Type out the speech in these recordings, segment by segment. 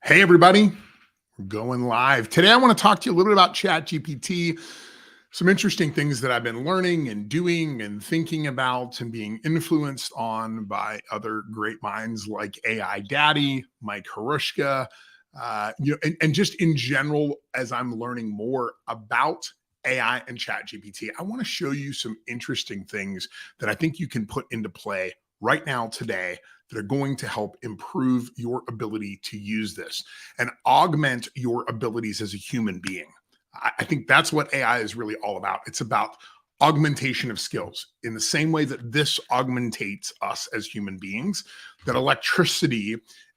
Hey, everybody. We're going live. Today, I want to talk to you a little bit about ChatGPT, some interesting things that I've been learning and doing and thinking about and being influenced on by other great minds like AI Daddy, Mike Harushka, and just in general, as I'm learning more about AI and ChatGPT, I want to show you some interesting things that I think you can put into play right now today that are going to help improve your ability to use this and augment your abilities as a human being. I think that's what AI is really all about. It's about augmentation of skills in the same way that this augmentates us as human beings, that electricity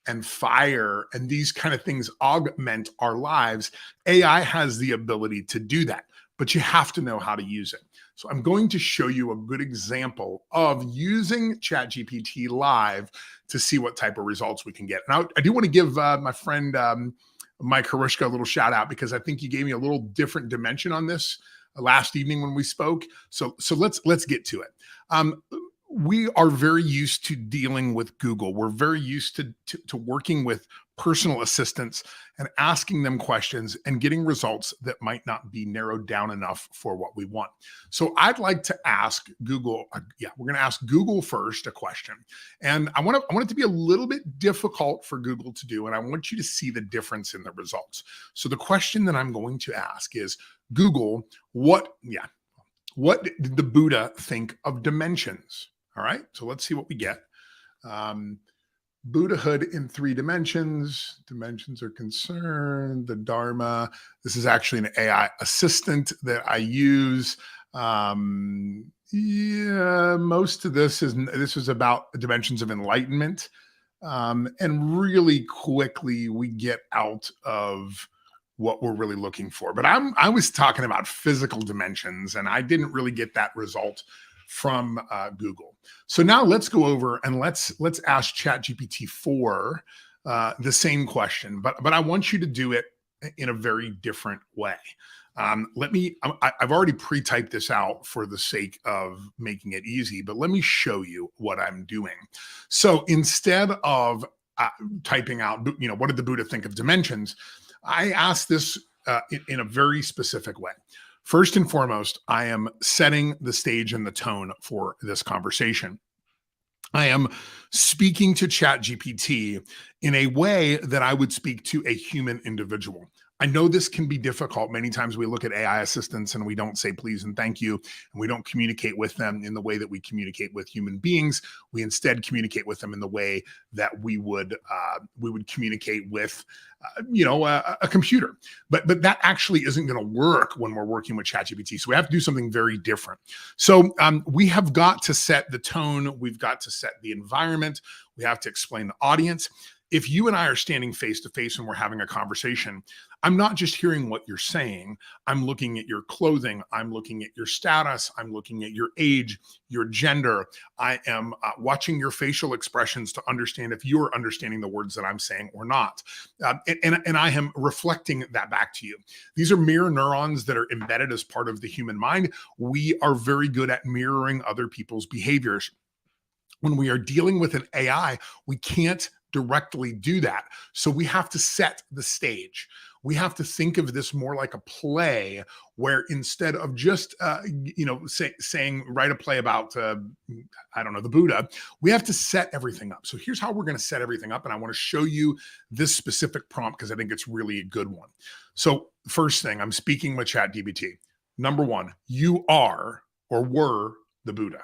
and fire and these kind of things augment our lives. AI has the ability to do that, but you have to know how to use it. So I'm going to show you a good example of using ChatGPT live to see what type of results we can get. And I do want to give my friend Mike Harushka a little shout out because I think he gave me a little different dimension on this last evening when we spoke. So let's get to it. We are very used to dealing with Google. We're very used to working with personal assistants and asking them questions and getting results that might not be narrowed down enough for what we want. So I'd like to ask Google, we're going to ask Google first a question. And I want it to be a little bit difficult for Google to do, and I want you to see the difference in the results. So the question that I'm going to ask is, Google, what did the Buddha think of dimensions? All right, so let's see what we get. Buddhahood in 3 dimensions. Dimensions are concerned. The Dharma. This is actually an AI assistant that I use. Most of this is about dimensions of enlightenment. And really quickly we get out of what we're really looking for. But I was talking about physical dimensions, and I didn't really get that result from Google. So now let's go over and let's ask ChatGPT 4 the same question, but I want you to do it in a very different way. I've already pre-typed this out for the sake of making it easy, but let me show you what I'm doing. So instead of typing out, what did the Buddha think of dimensions? I asked this in a very specific way. First and foremost, I am setting the stage and the tone for this conversation. I am speaking to ChatGPT in a way that I would speak to a human individual. I know this can be difficult. Many times we look at AI assistants and we don't say please and thank you, and we don't communicate with them in the way that we communicate with human beings. We instead communicate with them in the way that we would communicate with a computer. But that actually isn't going to work when we're working with ChatGPT. So we have to do something very different. So we have got to set the tone. We've got to set the environment. We have to explain the audience. If you and I are standing face to face and we're having a conversation, I'm not just hearing what you're saying. I'm looking at your clothing. I'm looking at your status. I'm looking at your age, your gender. I am watching your facial expressions to understand if you're understanding the words that I'm saying or not. And I am reflecting that back to you. These are mirror neurons that are embedded as part of the human mind. We are very good at mirroring other people's behaviors. When we are dealing with an AI, we can't directly do that. So we have to set the stage. We have to think of this more like a play where instead of just, saying, write a play about, the Buddha, we have to set everything up. So here's how we're going to set everything up. And I want to show you this specific prompt because I think it's really a good one. So first thing, I'm speaking with ChatGPT. Number 1, you are or were the Buddha.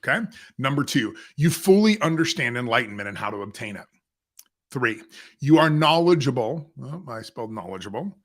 Okay. Number 2, you fully understand enlightenment and how to obtain it. 3, you are knowledgeable. Well, I spelled knowledgeable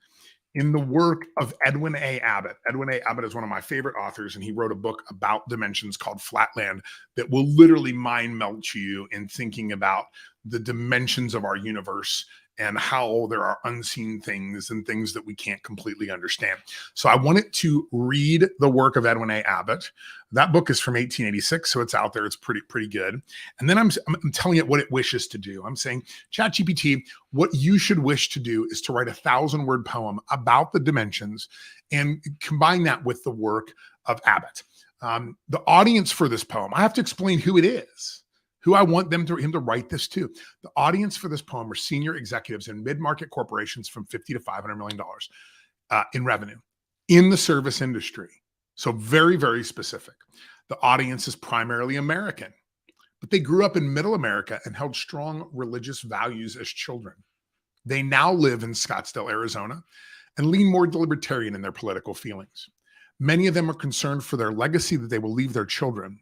in the work of Edwin A. Abbott. Edwin A. Abbott is one of my favorite authors, and he wrote a book about dimensions called Flatland that will literally mind melt you in thinking about the dimensions of our universe and how there are unseen things and things that we can't completely understand. So I wanted to read the work of Edwin A. Abbott. That book is from 1886, so it's out there. It's pretty good. And then I'm telling it what it wishes to do. I'm saying, ChatGPT, what you should wish to do is to write a 1,000-word poem about the dimensions and combine that with the work of Abbott. The audience for this poem, I have to explain who it is. who I want him to write this to. The audience for this poem are senior executives in mid-market corporations from $50 to $500 million in revenue in the service industry. So very, very specific. The audience is primarily American, but they grew up in middle America and held strong religious values as children. They now live in Scottsdale, Arizona, and lean more libertarian in their political feelings. Many of them are concerned for their legacy that they will leave their children.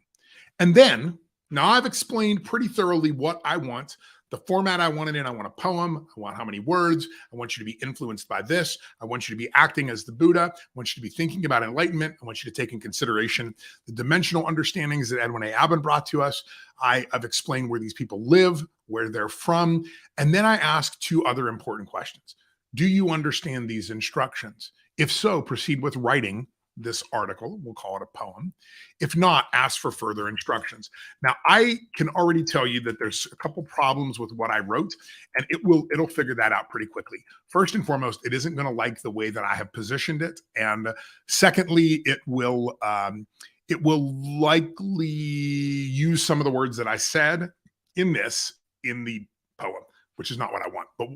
And then, now I've explained pretty thoroughly what I want, the format I want it in. I want a poem. I want how many words. I want you to be influenced by this. I want you to be acting as the Buddha. I want you to be thinking about enlightenment. I want you to take in consideration the dimensional understandings that Edwin A. Abbott brought to us. I've explained where these people live, where they're from. And then I ask two other important questions. Do you understand these instructions? If so, proceed with writing this article. We'll call it a poem. If not, ask for further instructions. Now, I can already tell you that there's a couple problems with what I wrote, and it'll figure that out pretty quickly. First and foremost, it isn't going to like the way that I have positioned it, and secondly, it will likely use some of the words that I said in the poem, which is not what I want. But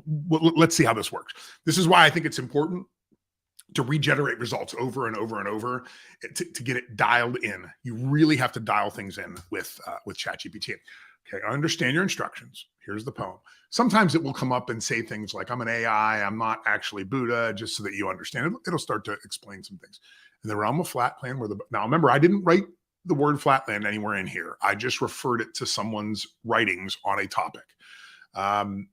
let's see how this works. This is why I think it's important to regenerate results over and over and over to get it dialed in. You really have to dial things in with ChatGPT. Okay, I understand your instructions. Here's the poem. Sometimes it will come up and say things like, I'm an AI, I'm not actually Buddha, just so that you understand. It'll start to explain some things. In the realm of flatland, now remember, I didn't write the word flatland anywhere in here. I just referred it to someone's writings on a topic. Edwin,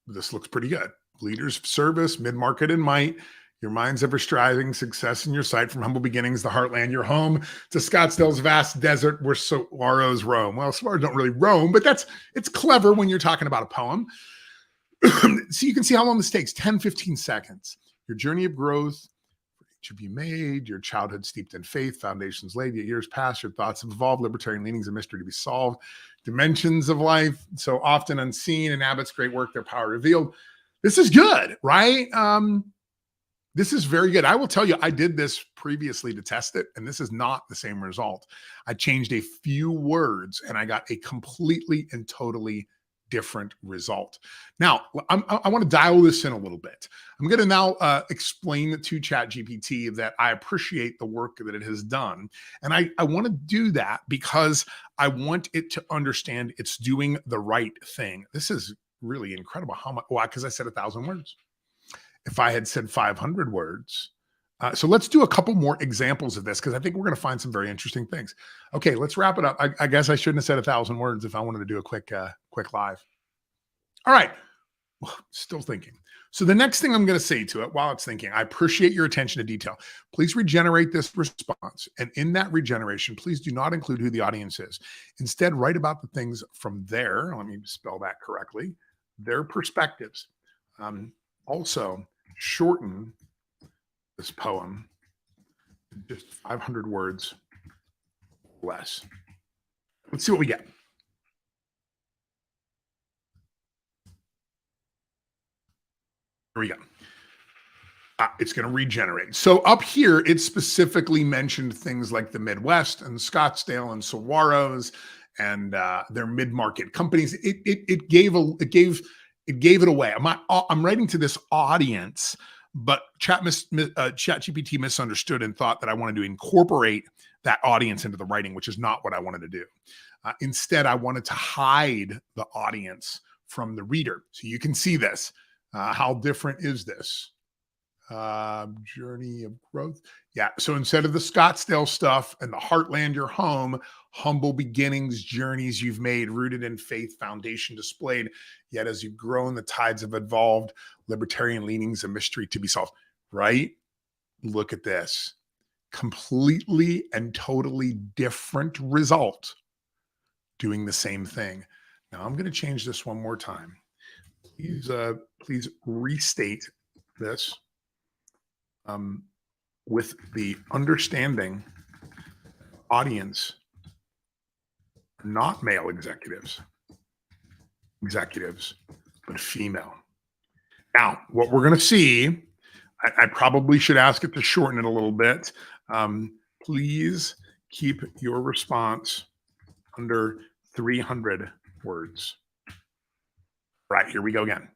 this looks pretty good. Leaders of service, mid-market and might. Your mind's ever striving, success in your sight, from humble beginnings, the heartland, your home, to Scottsdale's vast desert where saguaros roam. Well, saguaros don't really roam, but it's clever when you're talking about a poem. So you can see how long this takes, 10, 15 seconds. Your journey of growth, each of you made, your childhood steeped in faith, foundations laid, your years past, your thoughts have evolved, libertarian leanings, a mystery to be solved, dimensions of life, so often unseen, in Abbott's great work, their power revealed. This is good, right? This is very good. I will tell you, I did this previously to test it, and this is not the same result. I changed a few words, and I got a completely and totally different result. Now, I want to dial this in a little bit. I'm going to now explain to ChatGPT that I appreciate the work that it has done. And I want to do that because I want it to understand it's doing the right thing. This is really incredible. How much? Why? Because I said 1,000 words. If I had said 500 words. So let's do a couple more examples of this, because I think we're going to find some very interesting things. Okay, let's wrap it up. I guess I shouldn't have said 1,000 words if I wanted to do a quick live. All right, still thinking. So the next thing I'm going to say to it while it's thinking, I appreciate your attention to detail. Please regenerate this response. And in that regeneration, please do not include who the audience is. Instead, write about the things from let me spell that correctly, their perspectives. Also, shorten this poem to just 500 words less. Let's see what we get. Here we go. It's going to regenerate. So up here, it specifically mentioned things like the Midwest and Scottsdale and saguaros and their mid-market companies. It gave it away. I'm writing to this audience, but ChatGPT misunderstood and thought that I wanted to incorporate that audience into the writing, which is not what I wanted to do. Instead, I wanted to hide the audience from the reader. So you can see this. How different is this? Journey of growth. Yeah. So instead of the Scottsdale stuff and the heartland, your home, humble beginnings, journeys you've made, rooted in faith, foundation displayed. Yet as you've grown, the tides have evolved, libertarian leanings, a mystery to be solved. Right? Look at this. Completely and totally different result doing the same thing. Now I'm going to change this one more time. Please restate this with the understanding audience, not male executives, but female. Now, what we're going to see, I probably should ask it to shorten it a little bit. Please keep your response under 300 words. Right, here we go again.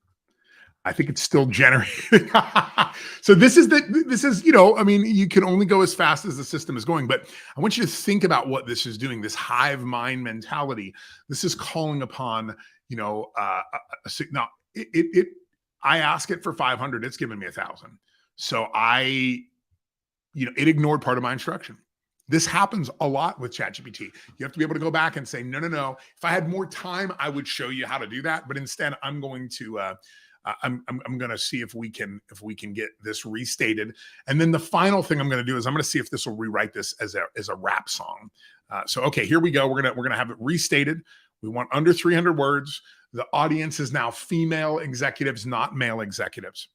I think it's still generating. So this is, I mean, you can only go as fast as the system is going, but I want you to think about what this is doing, this hive mind mentality. This is calling upon, now I ask it for 500, it's giving me 1,000. So it ignored part of my instruction. This happens a lot with ChatGPT. You have to be able to go back and say, no. If I had more time, I would show you how to do that. But instead, I'm going to I'm going to see if we can get this restated. And then the final thing I'm going to do is I'm going to see if this will rewrite this as a rap song. So okay, here we go. We're gonna have it restated. We want under 300 words. The audience is now female executives, not male executives.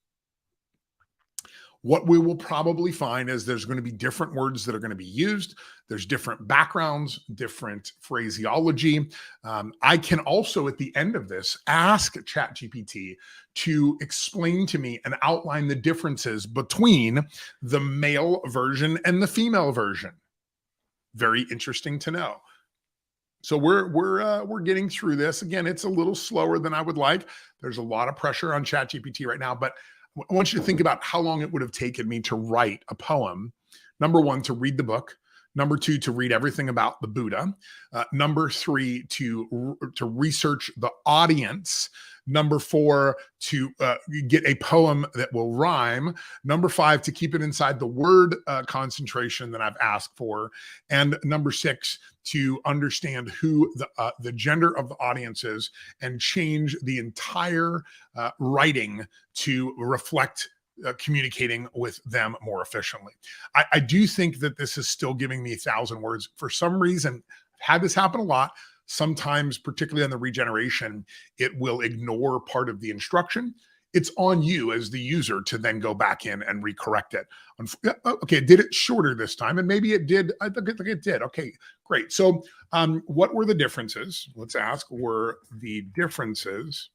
What we will probably find is there's going to be different words that are going to be used. There's different backgrounds, different phraseology. I can also, at the end of this, ask ChatGPT to explain to me and outline the differences between the male version and the female version. Very interesting to know. So we're getting through this. Again, it's a little slower than I would like. There's a lot of pressure on ChatGPT right now, but I want you to think about how long it would have taken me to write a poem. Number one, to read the book. Number two, to read everything about the Buddha. Number three, to research the audience. Number four, to get a poem that will rhyme. Number five, to keep it inside the word concentration that I've asked for. And number six, to understand who the gender of the audience is and change the entire writing to reflect communicating with them more efficiently. I do think that this is still giving me 1,000 words. For some reason, I've had this happen a lot. Sometimes, particularly on the regeneration, it will ignore part of the instruction. It's on you as the user to then go back in and recorrect it. Okay, it did it shorter this time, and maybe it did. I think it did. Okay, great. So what were the differences? Let's ask, were the differences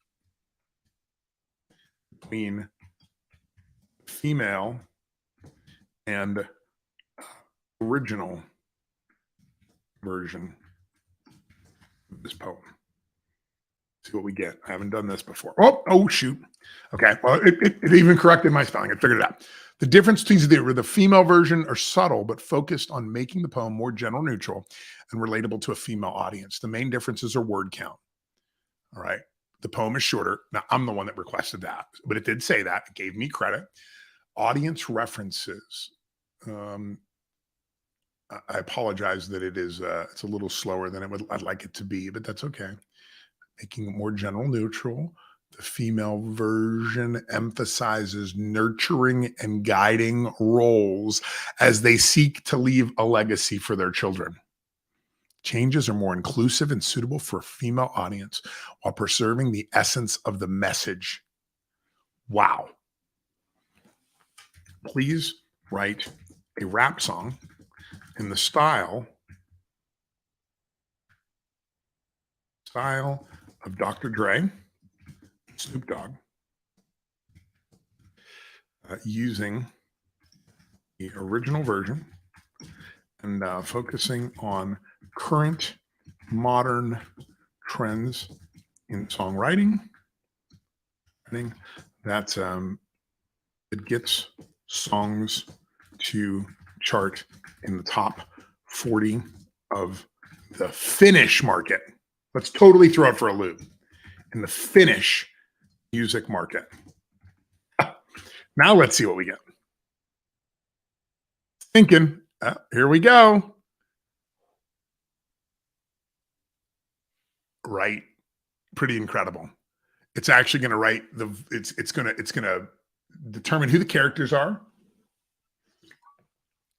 between female and original version of this poem? See what we get. I haven't done this before. Oh shoot. Okay, well, it even corrected my spelling. I figured it out. The difference between the female version are subtle, but focused on making the poem more general neutral and relatable to a female audience. The main differences are word count. All right. The poem is shorter. Now, I'm the one that requested that, but it did say that. It gave me credit. Audience references. I apologize that it's a little slower than I'd like it to be, but that's okay. Making it more general neutral. The female version emphasizes nurturing and guiding roles as they seek to leave a legacy for their children. Changes are more inclusive and suitable for a female audience while preserving the essence of the message. Wow. Please write a rap song in the style of Dr. Dre, Snoop Dogg, using the original version and focusing on current modern trends in songwriting. I think that it gets songs to chart in the top 40 of the Finnish market. Let's totally throw it for a loop. In the Finnish music market. Now let's see what we get. Thinking, here we go. Right. Pretty incredible. It's actually going to write it's going to determine who the characters are.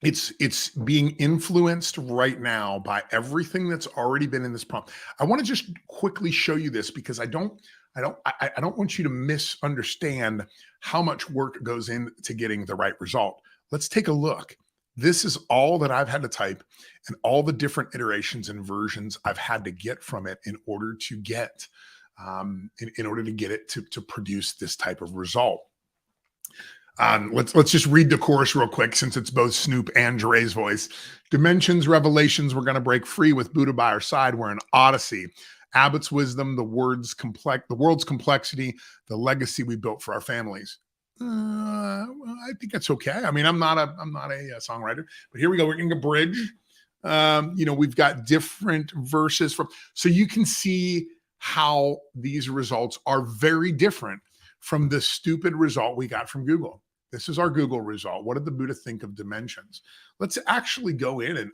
It's being influenced right now by everything that's already been in this prompt. I want to just quickly show you this because I don't want you to misunderstand how much work goes into getting the right result. Let's take a look. This is all that I've had to type and all the different iterations and versions I've had to get from it in order to get in order to get it to produce this type of result. Let's just read the chorus real quick since it's both Snoop and Dre's voice. Dimensions, revelations, we're going to break free with Buddha by our side. We're an odyssey. Abbott's wisdom, the world's complexity, the legacy we built for our families. Well, I think that's okay. I mean, I'm not a songwriter, but here we go. We're going to bridge. We've got different verses so you can see how these results are very different from the stupid result we got from Google. This is our Google result. What did the Buddha think of dimensions? Let's actually go in and,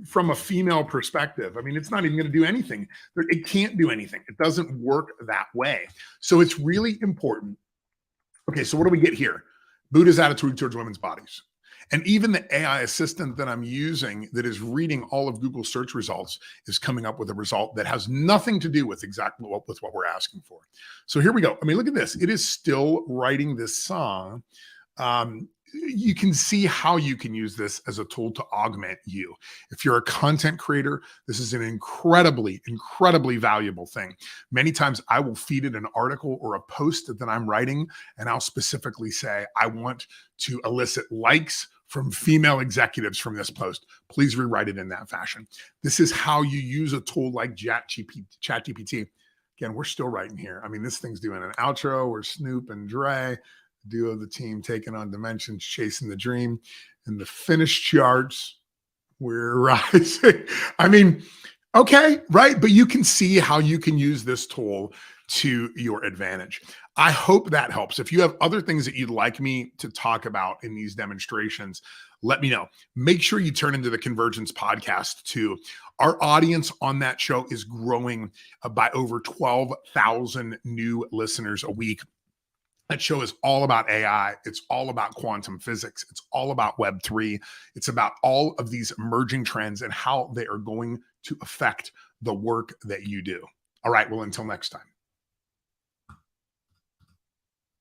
from a female perspective, it's not even going to do anything. It can't do anything. It doesn't work that way. So it's really important. Okay, so what do we get here? Buddha's attitude towards women's bodies. And even the AI assistant that I'm using that is reading all of Google search results is coming up with a result that has nothing to do with exactly what we're asking for. So here we go. Look at this. It is still writing this song. You can see how you can use this as a tool to augment you. If you're a content creator, this is an incredibly, incredibly valuable thing. Many times I will feed it an article or a post that I'm writing, and I'll specifically say, I want to elicit likes from female executives from this post. Please rewrite it in that fashion. This is how you use a tool like ChatGPT. Again, we're still writing here. This thing's doing an outro. We're Snoop and Dre, duo of the team taking on dimensions, chasing the dream. And the finished charts, we're rising. Okay, right? But you can see how you can use this tool to your advantage. I hope that helps. If you have other things that you'd like me to talk about in these demonstrations, let me know. Make sure you turn into the Convergence podcast too. Our audience on that show is growing by over 12,000 new listeners a week. That show is all about AI. It's all about quantum physics. It's all about Web3. It's about all of these emerging trends and how they are going to affect the work that you do. All right. Well, until next time.